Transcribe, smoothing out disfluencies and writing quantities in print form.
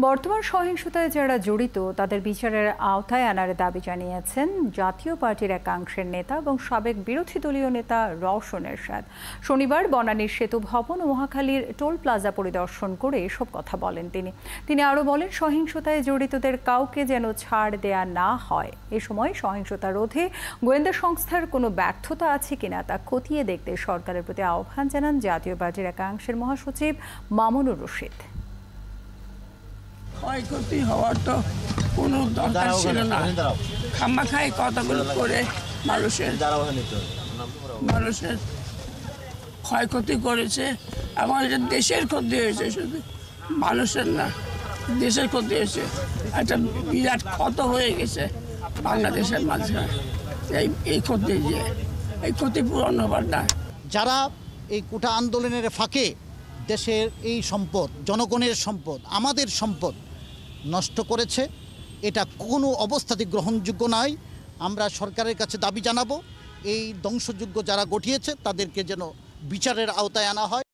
বর্তমান সহিংসতায় যারা জড়িত তাদের বিচারের আওতায় আনার দাবি জানিয়েছেন জাতীয় পার্টির একাংশের নেতা এবং সাবেক বিরোধী দলীয় নেতা রওশন এরশাদ। শনিবার বনানীর সেতু ভবন ও মহাখালীর টোল প্লাজা পরিদর্শন করে এসব কথা বলেন তিনি আরও বলেন, সহিংসতায় জড়িতদের কাউকে যেন ছাড় দেয়া না হয়। এ সময় সহিংসতা রোধে গোয়েন্দা সংস্থার কোনো ব্যর্থতা আছে কিনা তা খতিয়ে দেখতে সরকারের প্রতি আহ্বান জানান জাতীয় পার্টির একাংশের মহাসচিব মামুনুর রশিদ। ক্ষয়ক্ষতি হওয়ার তো কোনো দরকার ছিল না। খামাখাই কথাগুলো করে মানুষের ক্ষয়ক্ষতি করেছে এবং এটা দেশের ক্ষতি হয়েছে, শুধু মানুষের না, দেশের ক্ষতি হয়েছে। একটা বিরাট ক্ষত হয়ে গেছে বাংলাদেশের মাঝে। এই ক্ষতি পূরণ হবার না। যারা এই কোটা আন্দোলনের ফাঁকে দেশের এই সম্পদ, জনগণের সম্পদ, আমাদের সম্পদ নষ্ট করেছে, এটা কোনো অবস্থাতেই গ্রহণযোগ্য নয়। আমরা সরকারের কাছে দাবি জানাবো, এই ধ্বংসযজ্ঞ যারা ঘটিয়েছে তাদেরকে যেন বিচারের আওতায় আনা হয়।